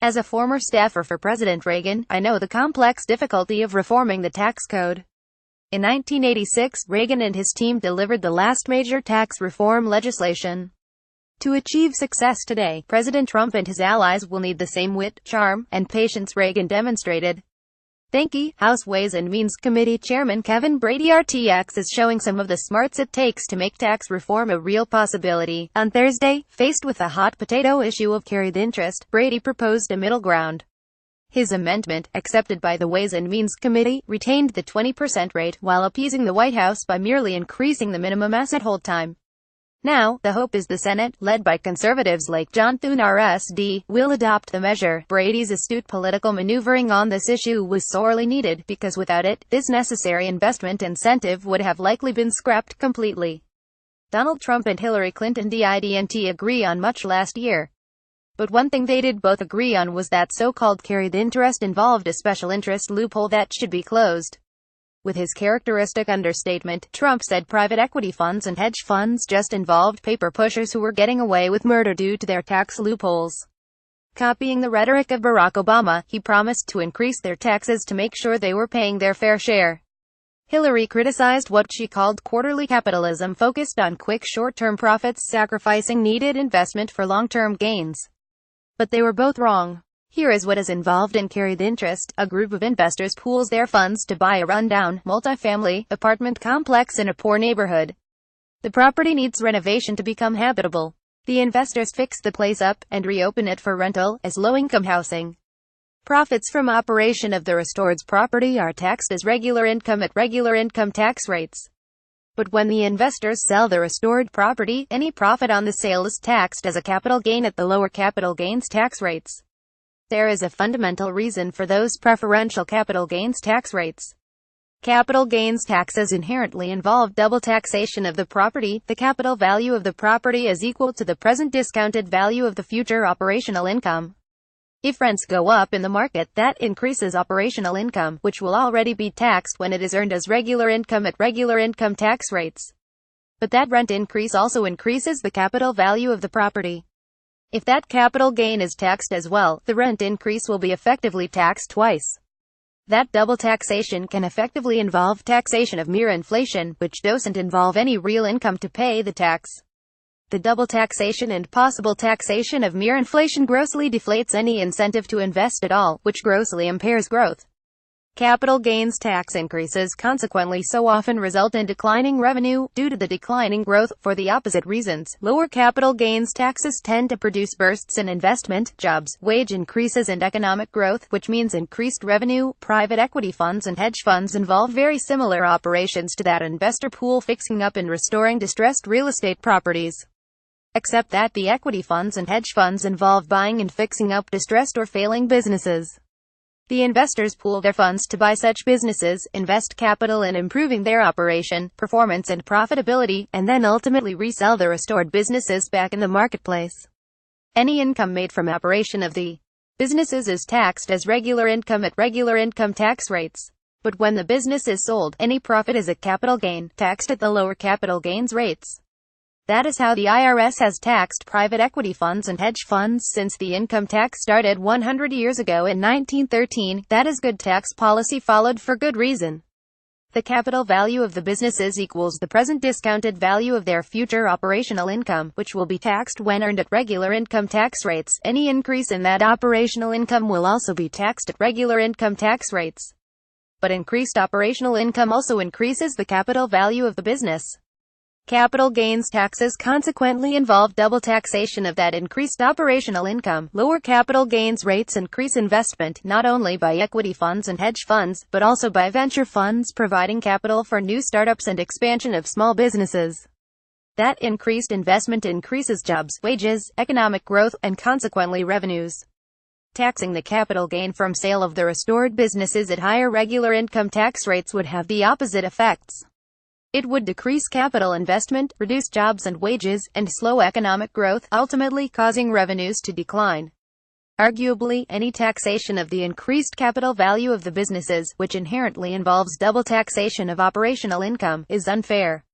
As a former staffer for President Reagan, I know the complex difficulty of reforming the tax code. In 1986, Reagan and his team delivered the last major tax reform legislation. To achieve success today, President Trump and his allies will need the same wit, charm, and patience Reagan demonstrated. Thanky, House Ways and Means Committee Chairman Kevin Brady RTX is showing some of the smarts it takes to make tax reform a real possibility. On Thursday, faced with the hot potato issue of carried interest, Brady proposed a middle ground. His amendment, accepted by the Ways and Means Committee, retained the 20% rate, while appeasing the White House by merely increasing the minimum asset hold time. Now, the hope is the Senate, led by conservatives like John Thune RSD, will adopt the measure. Brady's astute political maneuvering on this issue was sorely needed, because without it, this necessary investment incentive would have likely been scrapped completely. Donald Trump and Hillary Clinton didn't agree on much last year. But one thing they did both agree on was that so-called carried interest involved a special interest loophole that should be closed. With his characteristic understatement, Trump said private equity funds and hedge funds just involved paper pushers who were getting away with murder due to their tax loopholes. Copying the rhetoric of Barack Obama, he promised to increase their taxes to make sure they were paying their fair share. Hillary criticized what she called quarterly capitalism focused on quick short-term profits, sacrificing needed investment for long-term gains. But they were both wrong. Here is what is involved in carried interest. A group of investors pools their funds to buy a rundown, multi-family, apartment complex in a poor neighborhood. The property needs renovation to become habitable. The investors fix the place up, and reopen it for rental, as low-income housing. Profits from operation of the restored property are taxed as regular income at regular income tax rates. But when the investors sell the restored property, any profit on the sale is taxed as a capital gain at the lower capital gains tax rates. There is a fundamental reason for those preferential capital gains tax rates. Capital gains taxes inherently involve double taxation of the property. The capital value of the property is equal to the present discounted value of the future operational income. If rents go up in the market, that increases operational income, which will already be taxed when it is earned as regular income at regular income tax rates. But that rent increase also increases the capital value of the property. If that capital gain is taxed as well, the rent increase will be effectively taxed twice. That double taxation can effectively involve taxation of mere inflation, which doesn't involve any real income to pay the tax. The double taxation and possible taxation of mere inflation grossly deflates any incentive to invest at all, which grossly impairs growth. Capital gains tax increases consequently so often result in declining revenue, due to the declining growth, for the opposite reasons. Lower capital gains taxes tend to produce bursts in investment, jobs, wage increases and economic growth, which means increased revenue. Private equity funds and hedge funds involve very similar operations to that investor pool fixing up and restoring distressed real estate properties. Except that the equity funds and hedge funds involve buying and fixing up distressed or failing businesses. The investors pool their funds to buy such businesses, invest capital in improving their operation, performance and profitability, and then ultimately resell the restored businesses back in the marketplace. Any income made from operation of the businesses is taxed as regular income at regular income tax rates. But when the business is sold, any profit is a capital gain, taxed at the lower capital gains rates. That is how the IRS has taxed private equity funds and hedge funds since the income tax started 100 years ago in 1913. That is good tax policy followed for good reason. The capital value of the businesses equals the present discounted value of their future operational income, which will be taxed when earned at regular income tax rates. Any increase in that operational income will also be taxed at regular income tax rates. But increased operational income also increases the capital value of the business. Capital gains taxes consequently involve double taxation of that increased operational income. Lower capital gains rates increase investment, not only by equity funds and hedge funds, but also by venture funds providing capital for new startups and expansion of small businesses. That increased investment increases jobs, wages, economic growth, and consequently revenues. Taxing the capital gain from sale of the restored businesses at higher regular income tax rates would have the opposite effects. It would decrease capital investment, reduce jobs and wages, and slow economic growth, ultimately causing revenues to decline. Arguably, any taxation of the increased capital value of the businesses, which inherently involves double taxation of operational income, is unfair.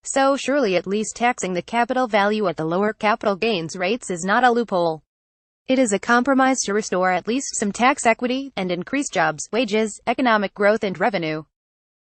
So surely at least taxing the capital value at the lower capital gains rates is not a loophole. It is a compromise to restore at least some tax equity, and increase jobs, wages, economic growth and revenue.